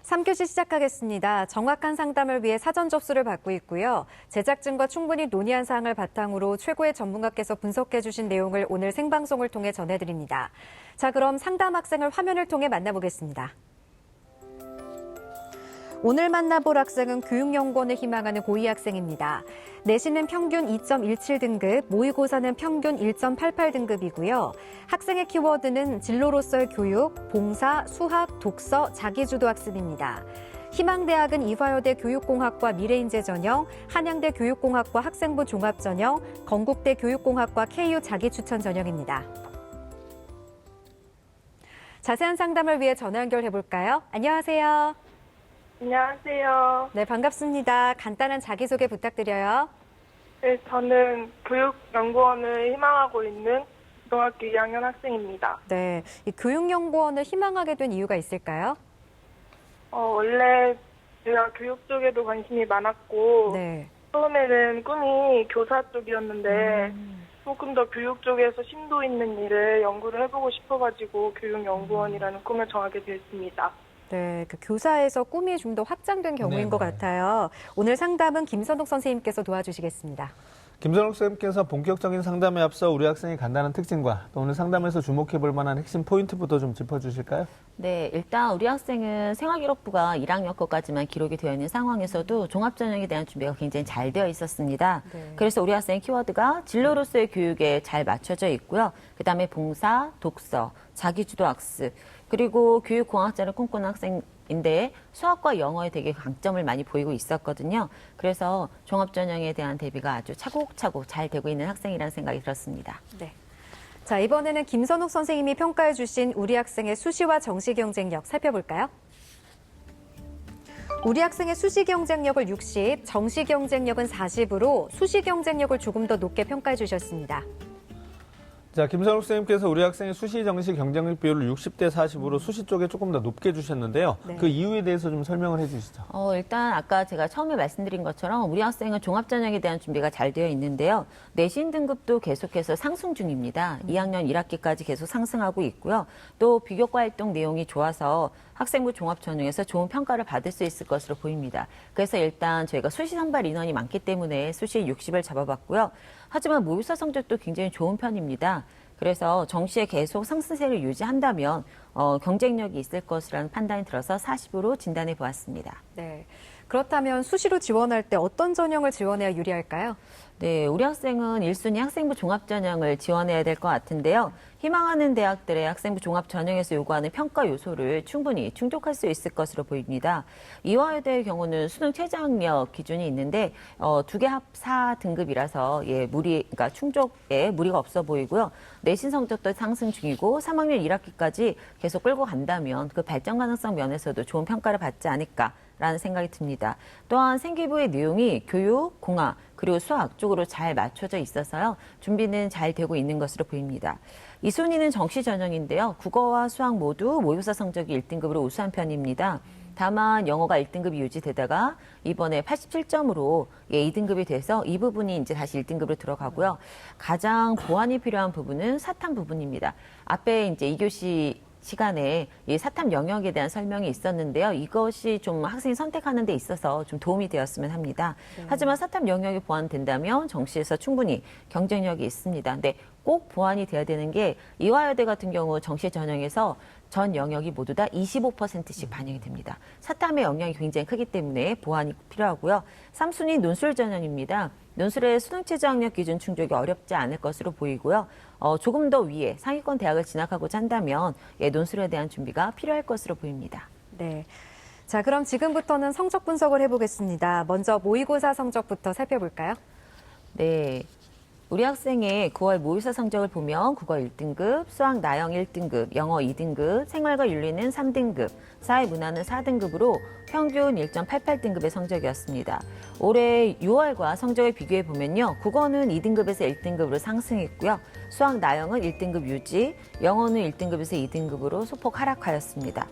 3교시 시작하겠습니다. 정확한 상담을 위해 사전 접수를 받고 있고요. 제작진과 충분히 논의한 사항을 바탕으로 최고의 전문가께서 분석해 주신 내용을 오늘 생방송을 통해 전해드립니다. 자, 그럼 상담 학생을 화면을 통해 만나보겠습니다. 오늘 만나볼 학생은 교육연구원을 희망하는 고2 학생입니다. 내신은 평균 2.17등급, 모의고사는 평균 1.88등급이고요. 학생의 키워드는 진로로서의 교육, 봉사, 수학, 독서, 자기주도 학습입니다. 희망대학은 이화여대 교육공학과 미래인재 전형, 한양대 교육공학과 학생부 종합 전형, 건국대 교육공학과 KU 자기추천 전형입니다. 자세한 상담을 위해 전화 연결해 볼까요? 안녕하세요. 안녕하세요. 네, 반갑습니다. 간단한 자기소개 부탁드려요. 네, 저는 교육연구원을 희망하고 있는 고등학교 2학년 학생입니다. 네, 이 교육연구원을 희망하게 된 이유가 있을까요? 원래 제가 교육 쪽에도 관심이 많았고 네. 처음에는 꿈이 교사 쪽이었는데 조금 더 교육 쪽에서 심도 있는 일을 연구를 해보고 싶어가지고 교육연구원이라는 꿈을 정하게 됐습니다. 네, 그 교사에서 꿈이 좀 더 확장된 경우인 것 같아요. 오늘 상담은 김선욱 선생님께서 도와주시겠습니다. 김선욱 선생님께서 본격적인 상담에 앞서 우리 학생의 간단한 특징과 또 오늘 상담에서 주목해 볼 만한 핵심 포인트부터 좀 짚어주실까요? 네, 일단 우리 학생은 생활기록부가 1학년 것까지만 기록이 되어 있는 상황에서도 종합전형에 대한 준비가 굉장히 잘 되어 있었습니다. 네. 그래서 우리 학생의 키워드가 진로로서의 교육에 잘 맞춰져 있고요. 그다음에 봉사, 독서, 자기주도 학습, 그리고 교육공학자를 꿈꾸는 학생인데 수학과 영어에 되게 강점을 많이 보이고 있었거든요. 그래서 종합전형에 대한 대비가 아주 차곡차곡 잘 되고 있는 학생이라는 생각이 들었습니다. 네. 자, 이번에는 김선욱 선생님이 평가해 주신 우리 학생의 수시와 정시 경쟁력 살펴볼까요? 우리 학생의 수시 경쟁력을 60, 정시 경쟁력은 40으로 수시 경쟁력을 조금 더 높게 평가해 주셨습니다. 자, 김선욱 선생님께서 우리 학생의 수시 정시 경쟁력 비율을 60대 40으로 수시 쪽에 조금 더 높게 주셨는데요. 네. 그 이유에 대해서 좀 설명을 해 주시죠. 일단 아까 제가 처음에 말씀드린 것처럼 우리 학생은 종합전형에 대한 준비가 잘 되어 있는데요. 내신 등급도 계속해서 상승 중입니다. 2학년 1학기까지 계속 상승하고 있고요. 또 비교과 활동 내용이 좋아서 학생부 종합전형에서 좋은 평가를 받을 수 있을 것으로 보입니다. 그래서 일단 저희가 수시 선발 인원이 많기 때문에 수시 60을 잡아봤고요. 하지만 모의고사 성적도 굉장히 좋은 편입니다. 그래서 정시에 계속 상승세를 유지한다면 경쟁력이 있을 것이라는 판단이 들어서 40으로 진단해 보았습니다. 네. 그렇다면 수시로 지원할 때 어떤 전형을 지원해야 유리할까요? 네, 우리 학생은 1순위 학생부 종합전형을 지원해야 될 것 같은데요. 희망하는 대학들의 학생부 종합전형에서 요구하는 평가 요소를 충분히 충족할 수 있을 것으로 보입니다. 이화여대의 경우는 수능 최저학력 기준이 있는데 두 개 합 4등급이라서 그러니까 충족에 무리가 없어 보이고요. 내신 성적도 상승 중이고 3학년 1학기까지 계속 끌고 간다면 그 발전 가능성 면에서도 좋은 평가를 받지 않을까라는 생각이 듭니다. 또한 생기부의 내용이 교육, 공학, 그리고 수학 쪽으로 잘 맞춰져 있어서요. 준비는 잘 되고 있는 것으로 보입니다. 2순위는 정시 전형인데요. 국어와 수학 모두 모의고사 성적이 1등급으로 우수한 편입니다. 다만 영어가 1등급이 유지되다가 이번에 87점으로 2등급이 돼서 이 부분이 이제 다시 1등급으로 들어가고요. 가장 보완이 필요한 부분은 사탐 부분입니다. 앞에 이제 2교시 시간에 이 사탐 영역에 대한 설명이 있었는데요. 이것이 좀 학생이 선택하는 데 있어서 좀 도움이 되었으면 합니다. 하지만 사탐 영역이 보완된다면 정시에서 충분히 경쟁력이 있습니다. 근데 꼭 보완이 돼야 되는 게 이화여대 같은 경우 정시 전형에서 전 영역이 모두 다 25%씩 반영이 됩니다. 사탐의 영향이 굉장히 크기 때문에 보완이 필요하고요. 3순위 논술 전형입니다. 논술의 수능 최저학력 기준 충족이 어렵지 않을 것으로 보이고요. 조금 더 위에 상위권 대학을 진학하고자 한다면 논술에 대한 준비가 필요할 것으로 보입니다. 네. 자, 그럼 지금부터는 성적 분석을 해보겠습니다. 먼저 모의고사 성적부터 살펴볼까요? 네. 우리 학생의 9월 모의고사 성적을 보면 국어 1등급, 수학 나영 1등급, 영어 2등급, 생활과 윤리는 3등급, 사회문화는 4등급으로 평균 1.88등급의 성적이었습니다. 올해 6월과 성적을 비교해 보면요. 국어는 2등급에서 1등급으로 상승했고요. 수학 나영은 1등급 유지, 영어는 1등급에서 2등급으로 소폭 하락하였습니다.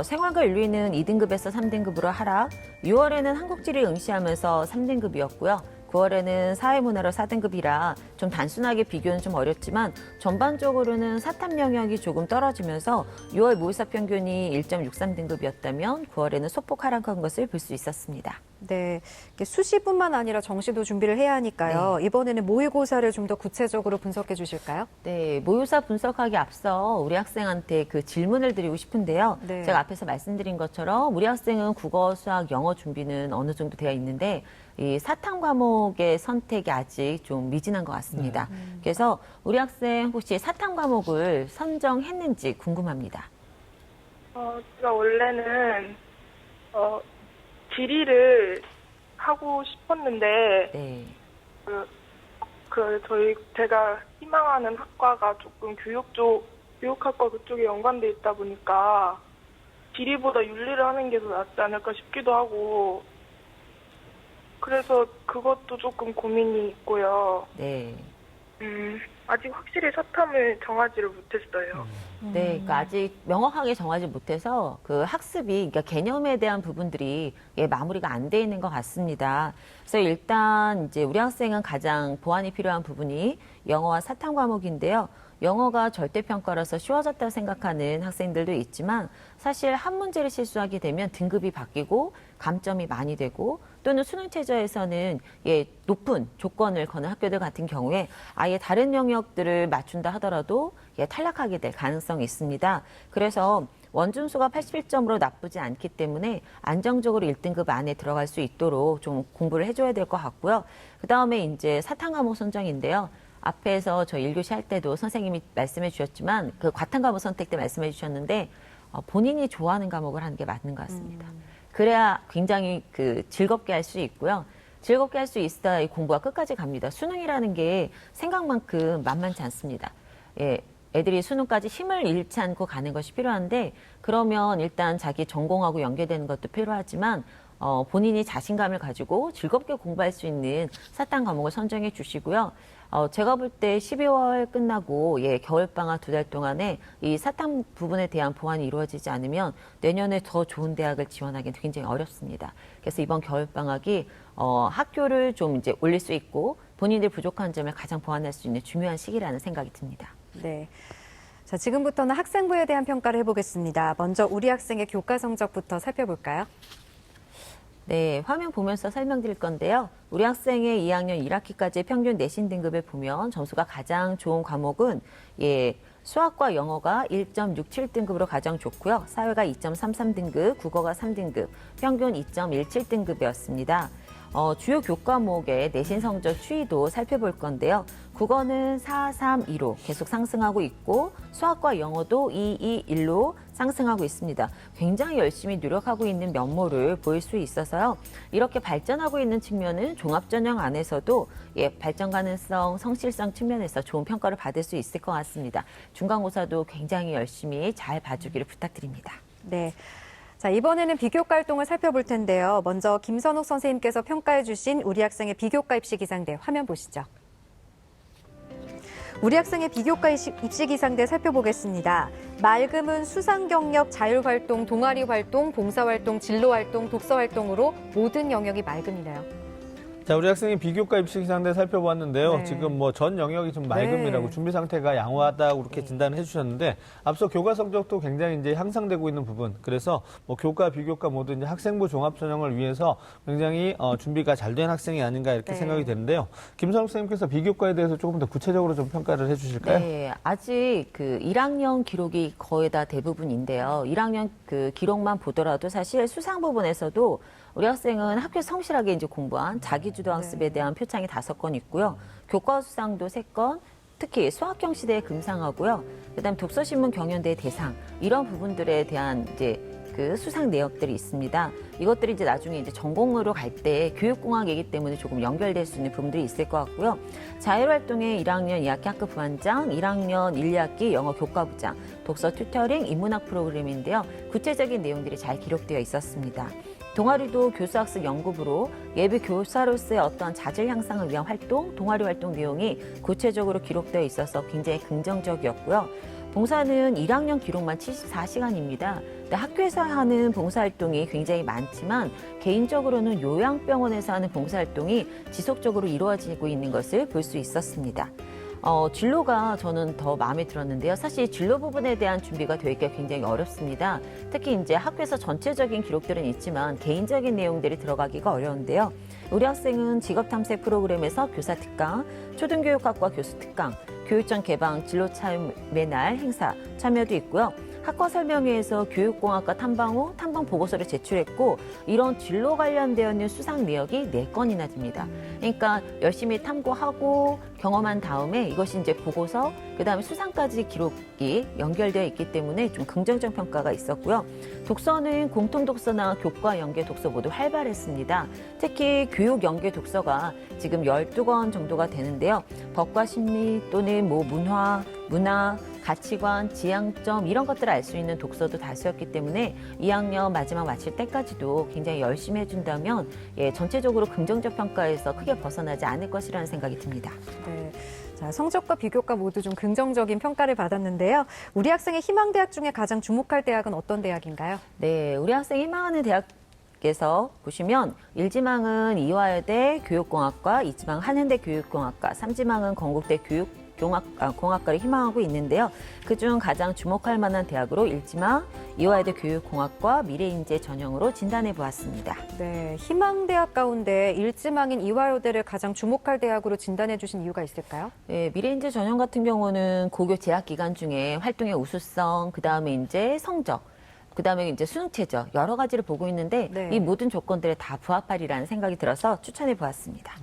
생활과 윤리는 2등급에서 3등급으로 하락, 6월에는 한국지를 응시하면서 3등급이었고요. 9월에는 사회문화로 4등급이라 좀 단순하게 비교는 좀 어렵지만 전반적으로는 사탐 영역이 조금 떨어지면서 6월 모의사 평균이 1.63등급이었다면 9월에는 소폭 하락한 것을 볼 수 있었습니다. 네, 이게 수시뿐만 아니라 정시도 준비를 해야 하니까요. 이번에는 모의고사를 좀 더 구체적으로 분석해 주실까요? 네, 모의고사 분석하기 앞서 우리 학생한테 그 질문을 드리고 싶은데요. 네. 제가 앞에서 말씀드린 것처럼 우리 학생은 국어, 수학, 영어 준비는 어느 정도 되어 있는데 이 사탐 과목의 선택이 아직 좀 미진한 것 같습니다. 그래서 우리 학생 혹시 사탐 과목을 선정했는지 궁금합니다. 제가 원래는 지리를 하고 싶었는데 네. 제가 희망하는 학과가 조금 교육학과 그쪽에 연관돼 있다 보니까 지리보다 윤리를 하는 게 더 낫지 않을까 싶기도 하고 그래서 그것도 조금 고민이 있고요. 네. 아직 확실히 사탐을 정하지를 못했어요. 네, 그러니까 아직 명확하게 정하지 못해서 그 학습이, 그러니까 개념에 대한 부분들이 마무리가 안 돼 있는 것 같습니다. 그래서 일단 이제 우리 학생은 가장 보완이 필요한 부분이 영어와 사탐 과목인데요. 영어가 절대평가라서 쉬워졌다고 생각하는 학생들도 있지만 사실 한 문제를 실수하게 되면 등급이 바뀌고 감점이 많이 되고 또는 수능 최저에서는 높은 조건을 거는 학교들 같은 경우에 아예 다른 영역들을 맞춘다 하더라도 탈락하게 될 가능성이 있습니다. 그래서 원준수가 81점으로 나쁘지 않기 때문에 안정적으로 1등급 안에 들어갈 수 있도록 좀 공부를 해줘야 될 것 같고요. 그 다음에 이제 사탐 과목 선정인데요. 앞에서 저 1교시 할 때도 선생님이 말씀해 주셨지만 그 과탐 과목 선택 때 말씀해 주셨는데 본인이 좋아하는 과목을 하는 게 맞는 것 같습니다. 그래야 굉장히 즐겁게 할 수 있고요. 즐겁게 할 수 있어야 이 공부가 끝까지 갑니다. 수능이라는 게 생각만큼 만만치 않습니다. 애들이 수능까지 힘을 잃지 않고 가는 것이 필요한데 그러면 일단 자기 전공하고 연계되는 것도 필요하지만 본인이 자신감을 가지고 즐겁게 공부할 수 있는 사탐 과목을 선정해 주시고요. 제가 볼 때 12월 끝나고 겨울방학 2달 동안에 이 사탐 부분에 대한 보완이 이루어지지 않으면 내년에 더 좋은 대학을 지원하기는 굉장히 어렵습니다. 그래서 이번 겨울방학이 학교를 좀 이제 올릴 수 있고 본인들 부족한 점을 가장 보완할 수 있는 중요한 시기라는 생각이 듭니다. 네. 자, 지금부터는 학생부에 대한 평가를 해보겠습니다. 먼저 우리 학생의 교과 성적부터 살펴볼까요? 네, 화면 보면서 설명드릴 건데요. 우리 학생의 2학년 1학기까지 평균 내신 등급을 보면 점수가 가장 좋은 과목은 수학과 영어가 1.67등급으로 가장 좋고요. 사회가 2.33등급, 국어가 3등급, 평균 2.17등급이었습니다. 주요 교과목의 내신 성적 추이도 살펴볼 건데요. 국어는 4, 3, 2로 계속 상승하고 있고 수학과 영어도 2, 2, 1로 상승하고 있습니다. 굉장히 열심히 노력하고 있는 면모를 보일 수 있어서요. 이렇게 발전하고 있는 측면은 종합전형 안에서도 발전 가능성, 성실성 측면에서 좋은 평가를 받을 수 있을 것 같습니다. 중간고사도 굉장히 열심히 잘 봐주기를 부탁드립니다. 네. 자, 이번에는 비교과 활동을 살펴볼 텐데요. 먼저 김선욱 선생님께서 평가해 주신 우리 학생의 비교과 입시 기상대 화면 보시죠. 우리 학생의 비교과 입시 기상대 살펴보겠습니다. 맑음은 수상 경력, 자율활동, 동아리 활동, 봉사활동, 진로활동, 독서활동으로 모든 영역이 맑음이네요. 자, 우리 학생이 비교과 입시 기상대 살펴보았는데요. 네. 지금 전 영역이 좀 맑음이라고 네. 준비 상태가 양호하다고 그렇게 진단을 해주셨는데 앞서 교과 성적도 굉장히 이제 향상되고 있는 부분. 그래서 교과, 비교과 모두 이제 학생부 종합 전형을 위해서 굉장히 준비가 잘 된 학생이 아닌가 이렇게 네. 생각이 되는데요. 김선욱 선생님께서 비교과에 대해서 조금 더 구체적으로 좀 평가를 해주실까요? 네, 아직 1학년 기록이 거의 다 대부분인데요. 1학년 기록만 보더라도 사실 수상 부분에서도 우리 학생은 학교 성실하게 이제 공부한 자기주도 학습에 대한 표창이 5건 있고요. 교과 수상도 3건, 특히 수학경 시대의 금상하고요. 그다음 독서신문 경연대 대상 이런 부분들에 대한 이제 수상 내역들이 있습니다. 이것들이 이제 나중에 이제 전공으로 갈 때 교육공학이기 때문에 조금 연결될 수 있는 부분들이 있을 것 같고요. 자율활동에 1학년 2학기 학급 부반장, 1학년 1, 2학기 영어 교과부장, 독서 튜터링, 인문학 프로그램인데요. 구체적인 내용들이 잘 기록되어 있었습니다. 동아리도 교수학습 연구부로 예비 교사로서의 어떤 자질 향상을 위한 활동, 동아리 활동 내용이 구체적으로 기록되어 있어서 굉장히 긍정적이었고요. 봉사는 1학년 기록만 74시간입니다. 근데 학교에서 하는 봉사활동이 굉장히 많지만 개인적으로는 요양병원에서 하는 봉사활동이 지속적으로 이루어지고 있는 것을 볼 수 있었습니다. 진로가 저는 더 마음에 들었는데요. 사실 진로 부분에 대한 준비가 되기가 굉장히 어렵습니다. 특히 이제 학교에서 전체적인 기록들은 있지만 개인적인 내용들이 들어가기가 어려운데요. 우리 학생은 직업탐색 프로그램에서 교사 특강, 초등교육학과 교수 특강, 교육청 개방 진로 참여 날 행사 참여도 있고요. 학과 설명회에서 교육공학과 탐방 후 탐방 보고서를 제출했고 이런 진로 관련되어 있는 수상 내역이 4건이나 됩니다. 그러니까 열심히 탐구하고 경험한 다음에 이것이 이제 보고서 그다음에 수상까지 기록이 연결되어 있기 때문에 좀 긍정적 평가가 있었고요. 독서는 공통 독서나 교과 연계 독서 모두 활발했습니다. 특히 교육 연계 독서가 지금 12권 정도가 되는데요. 법과 심리 또는 문화, 가치관, 지향점 이런 것들을 알 수 있는 독서도 다수였기 때문에 2학년 마지막 마칠 때까지도 굉장히 열심히 해준다면 전체적으로 긍정적 평가에서 크게 벗어나지 않을 것이라는 생각이 듭니다. 네. 자, 성적과 비교과 모두 좀 긍정적인 평가를 받았는데요. 우리 학생의 희망대학 중에 가장 주목할 대학은 어떤 대학인가요? 네, 우리 학생이 희망하는 대학에서 보시면 1지망은 이화여대 교육공학과, 2지망 한양대 교육공학과, 3지망은 건국대 공학과를 희망하고 있는데요. 그중 가장 주목할 만한 대학으로 1지망 이화여대 교육공학과 미래인재 전형으로 진단해 보았습니다. 네, 희망대학 가운데 1지망인 이화여대를 가장 주목할 대학으로 진단해 주신 이유가 있을까요? 네, 미래인재 전형 같은 경우는 고교 재학 기간 중에 활동의 우수성, 그다음에 이제 성적, 그다음에 이제 수능 최저 여러 가지를 보고 있는데 네. 이 모든 조건들에 다 부합하리라는 생각이 들어서 추천해 보았습니다.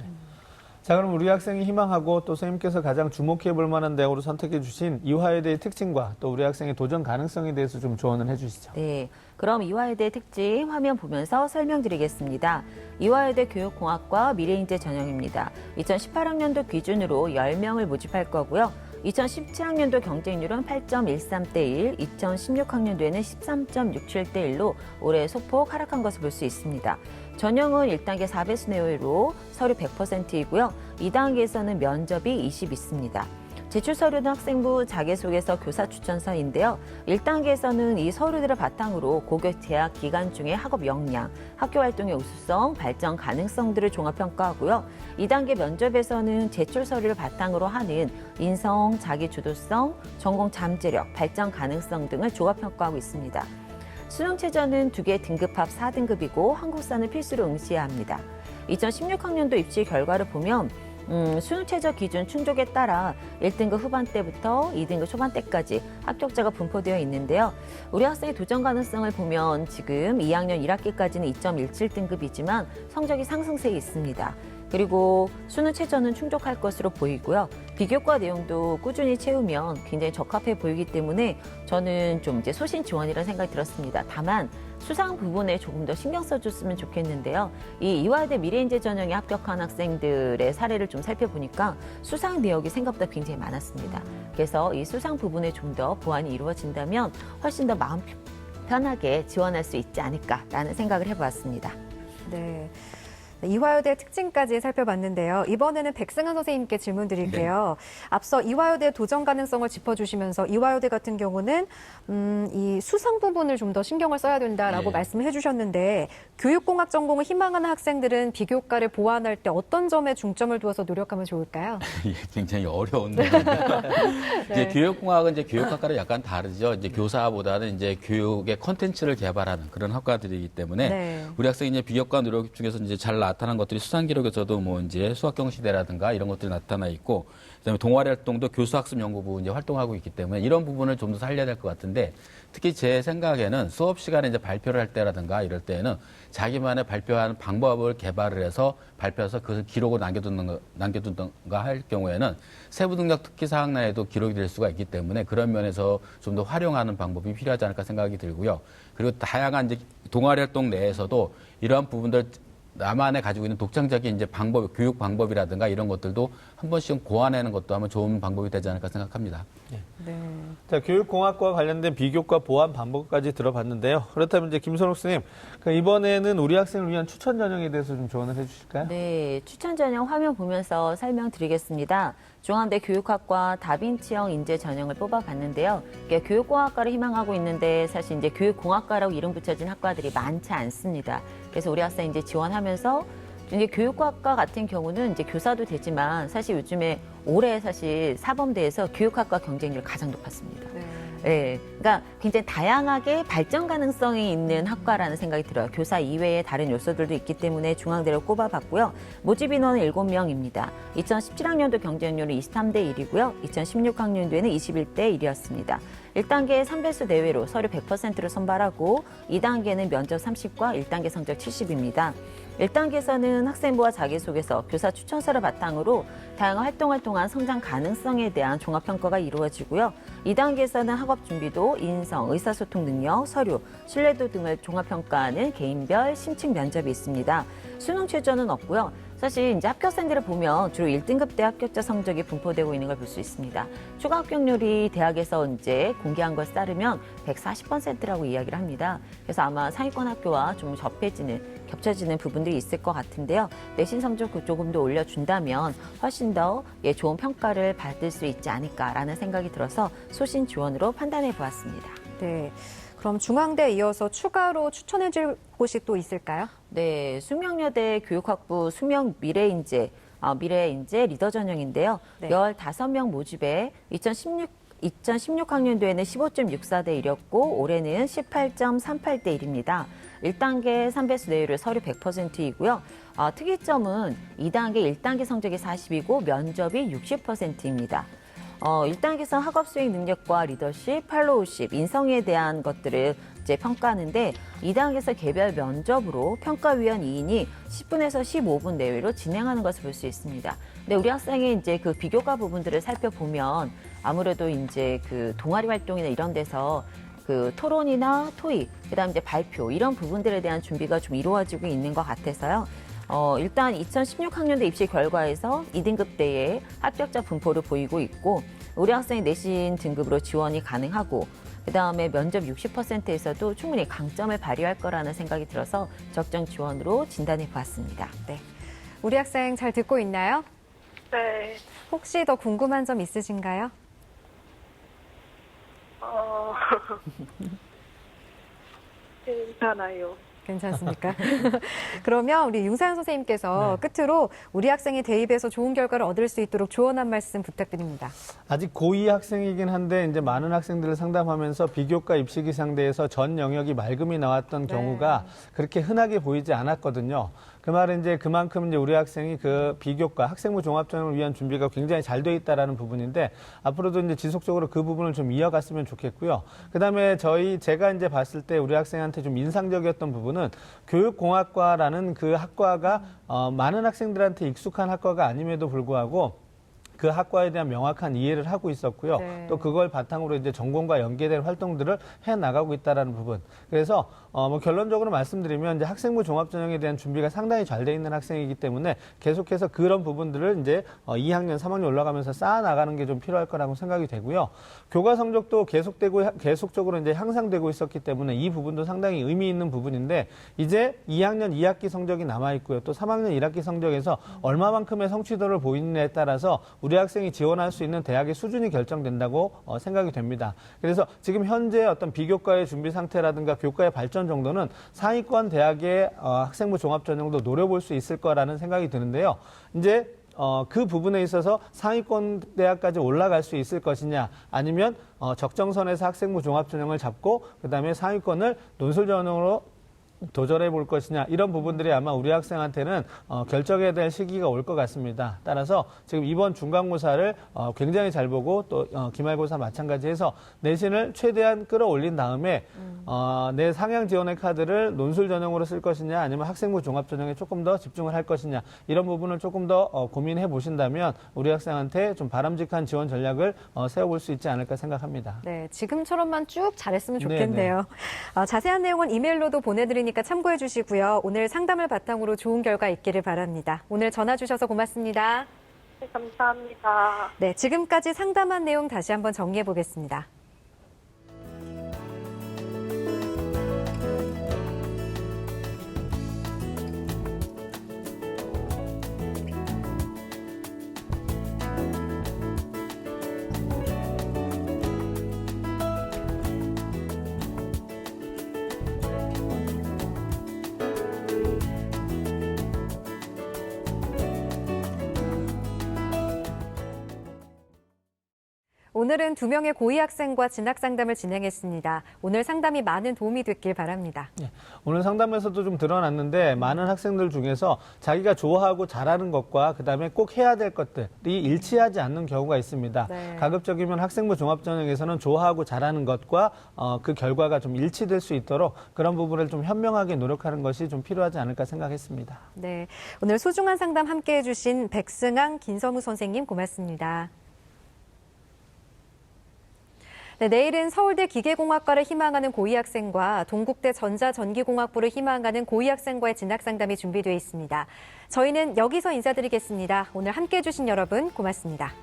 자, 그럼 우리 학생이 희망하고 또 선생님께서 가장 주목해 볼 만한 대학으로 선택해 주신 이화여대의 특징과 또 우리 학생의 도전 가능성에 대해서 좀 조언을 해 주시죠. 네, 그럼 이화여대 특징 화면 보면서 설명드리겠습니다. 이화여대 교육공학과 미래인재 전형입니다. 2018학년도 기준으로 10명을 모집할 거고요. 2017학년도 경쟁률은 8.13대 1, 2016학년도에는 13.67대 1로 올해 소폭 하락한 것을 볼 수 있습니다. 전형은 1단계 4배수 내외로 서류 100%이고요. 2단계에서는 면접이 20 있습니다. 제출 서류는 학생부 자기소개서 교사 추천서인데요. 1단계에서는 이 서류들을 바탕으로 고교 재학 기간 중에 학업 역량, 학교 활동의 우수성, 발전 가능성들을 종합평가하고요. 2단계 면접에서는 제출 서류를 바탕으로 하는 인성, 자기주도성, 전공 잠재력, 발전 가능성 등을 종합평가하고 있습니다. 수능 최저는 2개 등급합 4등급이고 한국사는 필수로 응시해야 합니다. 2016학년도 입시 결과를 보면 수능 최저 기준 충족에 따라 1등급 후반대부터 2등급 초반대까지 합격자가 분포되어 있는데요. 우리 학생의 도전 가능성을 보면 지금 2학년 1학기까지는 2.17등급이지만 성적이 상승세에 있습니다. 그리고 수능 최저는 충족할 것으로 보이고요. 비교과 내용도 꾸준히 채우면 굉장히 적합해 보이기 때문에 저는 좀 이제 소신 지원이라는 생각이 들었습니다. 다만 수상 부분에 조금 더 신경 써줬으면 좋겠는데요. 이 이화여대 미래인재 전형에 합격한 학생들의 사례를 좀 살펴보니까 수상 내역이 생각보다 굉장히 많았습니다. 그래서 이 수상 부분에 좀 더 보완이 이루어진다면 훨씬 더 마음 편하게 지원할 수 있지 않을까라는 생각을 해보았습니다. 네. 이화여대 특징까지 살펴봤는데요. 이번에는 백승환 선생님께 질문 드릴게요. 앞서 이화여대 도전 가능성을 짚어주시면서 이화여대 같은 경우는 이 수상 부분을 좀 더 신경을 써야 된다라고 말씀을 해주셨는데 교육공학 전공을 희망하는 학생들은 비교과를 보완할 때 어떤 점에 중점을 두어서 노력하면 좋을까요? 굉장히 어려운 문제인데요. 이제 교육공학은 이제 교육학과랑 약간 다르죠. 이제 교사보다는 이제 교육의 콘텐츠를 개발하는 그런 학과들이기 때문에 우리 학생이 이제 비교과 노력 중에서 이제 잘 나타난 것들이 수상 기록에서도 뭐 이제 수학경시대라든가 이런 것들이 나타나 있고, 그다음에 동아리 활동도 교수학습연구부 이제 활동하고 있기 때문에 이런 부분을 좀 더 살려야 될 것 같은데, 특히 제 생각에는 수업 시간에 이제 발표를 할 때라든가 이럴 때는 자기만의 발표하는 방법을 개발을 해서 발표해서 그 기록을 남겨둔가 할 경우에는 세부 능력 특기 사학나에도 기록이 될 수가 있기 때문에 그런 면에서 좀 더 활용하는 방법이 필요하지 않을까 생각이 들고요. 그리고 다양한 이제 동아리 활동 내에서도 이러한 부분들 나만의 가지고 있는 독창적인 이제 방법, 교육 방법이라든가 이런 것들도 한 번씩 고안하는 것도 한번 좋은 방법이 되지 않을까 생각합니다. 네. 자, 교육공학과 관련된 비교과 보완 방법까지 들어봤는데요. 그렇다면 이제 김선욱 선생님, 이번에는 우리 학생을 위한 추천 전형에 대해서 좀 조언을 해주실까요? 네, 추천 전형 화면 보면서 설명드리겠습니다. 중앙대 교육학과 다빈치형 인재 전형을 뽑아봤는데요. 이게 교육공학과를 희망하고 있는데 사실 이제 교육공학과라고 이름 붙여진 학과들이 많지 않습니다. 그래서 우리 학생 이제 지원하면서 이제 교육학과 같은 경우는 이제 교사도 되지만 사실 요즘에 올해 사실 사범대에서 교육학과 경쟁률이 가장 높았습니다. 네, 그러니까 굉장히 다양하게 발전 가능성이 있는 학과라는 생각이 들어요. 교사 이외에 다른 요소들도 있기 때문에 중앙대를 꼽아봤고요. 모집 인원은 7명입니다. 2017학년도 경쟁률은 23대 1이고요. 2016학년도에는 21대 1이었습니다. 1단계 3배수 내외로 서류 100%를 선발하고 2단계는 면접 30과 1단계 성적 70입니다. 1단계에서는 학생부와 자기소개서, 교사 추천서를 바탕으로 다양한 활동을 통한 성장 가능성에 대한 종합평가가 이루어지고요. 2단계에서는 학업 준비도, 인성, 의사소통 능력, 서류, 신뢰도 등을 종합평가하는 개인별 심층 면접이 있습니다. 수능 최저는 없고요. 사실 이제 합격생들을 보면 주로 1등급 대 합격자 성적이 분포되고 있는 걸 볼 수 있습니다. 추가 합격률이 대학에서 이제 공개한 것에 따르면 140%라고 이야기를 합니다. 그래서 아마 상위권 학교와 좀 겹쳐지는 부분들이 있을 것 같은데요. 내신 성적 조금 더 올려준다면 훨씬 더 좋은 평가를 받을 수 있지 않을까라는 생각이 들어서 소신 지원으로 판단해 보았습니다. 네. 그럼 중앙대에 이어서 추가로 추천해 줄 곳이 또 있을까요? 네, 숙명여대 교육학부 숙명 미래인재 리더 전형인데요. 네. 15명 모집에 2016학년도에는 15.64대 1이었고 올해는 18.38대 1입니다. 1단계 3배수 내외로 서류 100%이고요. 특이점은 2단계 1단계 성적이 40이고 면접이 60%입니다. 1단계에서 학업 수행 능력과 리더십, 팔로우십, 인성에 대한 것들을 이제 평가하는데 2단계에서 개별 면접으로 평가위원 2인이 10분에서 15분 내외로 진행하는 것을 볼 수 있습니다. 근데 우리 학생의 이제 그 비교과 부분들을 살펴보면 아무래도 이제 그 동아리 활동이나 이런 데서 그 토론이나 토익, 그다음 이제 발표 이런 부분들에 대한 준비가 좀 이루어지고 있는 것 같아서요. 일단 2016학년도 입시 결과에서 2등급대의 합격자 분포를 보이고 있고 우리 학생의 내신 등급으로 지원이 가능하고 그다음에 면접 60%에서도 충분히 강점을 발휘할 거라는 생각이 들어서 적정 지원으로 진단해 보았습니다. 네. 우리 학생 잘 듣고 있나요? 네. 혹시 더 궁금한 점 있으신가요? 괜찮아요. 괜찮습니까? 그러면 우리 윤사연 선생님께서 끝으로 우리 학생이 대입에서 좋은 결과를 얻을 수 있도록 조언 한 말씀 부탁드립니다. 아직 고2 학생이긴 한데 이제 많은 학생들을 상담하면서 비교과 입시기 상대에서 전 영역이 맑음이 나왔던 경우가 그렇게 흔하게 보이지 않았거든요. 그 말은 이제 그만큼 이제 우리 학생이 그 비교과 학생부 종합전형을 위한 준비가 굉장히 잘 돼 있다라는 부분인데 앞으로도 이제 지속적으로 그 부분을 좀 이어갔으면 좋겠고요. 그다음에 제가 이제 봤을 때 우리 학생한테 좀 인상적이었던 부분은 교육공학과라는 그 학과가 많은 학생들한테 익숙한 학과가 아님에도 불구하고 그 학과에 대한 명확한 이해를 하고 있었고요. 또 그걸 바탕으로 이제 전공과 연계된 활동들을 해 나가고 있다라는 부분. 그래서 뭐 결론적으로 말씀드리면 이제 학생부 종합전형에 대한 준비가 상당히 잘 돼 있는 학생이기 때문에 계속해서 그런 부분들을 이제 2학년, 3학년 올라가면서 쌓아 나가는 게 좀 필요할 거라고 생각이 되고요. 교과 성적도 계속적으로 이제 향상되고 있었기 때문에 이 부분도 상당히 의미 있는 부분인데 이제 2학년 2학기 성적이 남아 있고요. 또 3학년 1학기 성적에서 얼마만큼의 성취도를 보이느냐에 따라서 우리 학생이 지원할 수 있는 대학의 수준이 결정된다고 생각이 됩니다. 그래서 지금 현재 어떤 비교과의 준비 상태라든가 교과의 발전 정도는 상위권 대학의 학생부 종합전형도 노려볼 수 있을 거라는 생각이 드는데요. 이제 그 부분에 있어서 상위권 대학까지 올라갈 수 있을 것이냐 아니면 적정선에서 학생부 종합전형을 잡고 그다음에 상위권을 논술 전형으로 도전해 볼 것이냐 이런 부분들이 아마 우리 학생한테는 결정해야 될 시기가 올 것 같습니다. 따라서 지금 이번 중간고사를 굉장히 잘 보고 또 기말고사 마찬가지해서 내신을 최대한 끌어올린 다음에 내 상향 지원의 카드를 논술 전형으로 쓸 것이냐 아니면 학생부 종합 전형에 조금 더 집중을 할 것이냐 이런 부분을 조금 더 고민해 보신다면 우리 학생한테 좀 바람직한 지원 전략을 세워볼 수 있지 않을까 생각합니다. 네, 지금처럼만 쭉 잘했으면 좋겠네요. 자세한 내용은 이메일로도 보내드리는 내용이니까 참고해 주시고요. 오늘 상담을 바탕으로 좋은 결과 있기를 바랍니다. 오늘 전화 주셔서 고맙습니다. 네, 감사합니다. 네, 지금까지 상담한 내용 다시 한번 정리해 보겠습니다. 오늘은 2명의 고위 학생과 진학 상담을 진행했습니다. 오늘 상담이 많은 도움이 됐길 바랍니다. 오늘 상담에서도 좀 드러났는데 많은 학생들 중에서 자기가 좋아하고 잘하는 것과 그다음에 꼭 해야 될 것들이 일치하지 않는 경우가 있습니다. 네. 가급적이면 학생부 종합전형에서는 좋아하고 잘하는 것과 그 결과가 좀 일치될 수 있도록 그런 부분을 좀 현명하게 노력하는 것이 좀 필요하지 않을까 생각했습니다. 네, 오늘 소중한 상담 함께해 주신 백승항, 김성우 선생님 고맙습니다. 네, 내일은 서울대 기계공학과를 희망하는 고위 학생과 동국대 전자전기공학부를 희망하는 고위 학생과의 진학 상담이 준비되어 있습니다. 저희는 여기서 인사드리겠습니다. 오늘 함께해 주신 여러분 고맙습니다.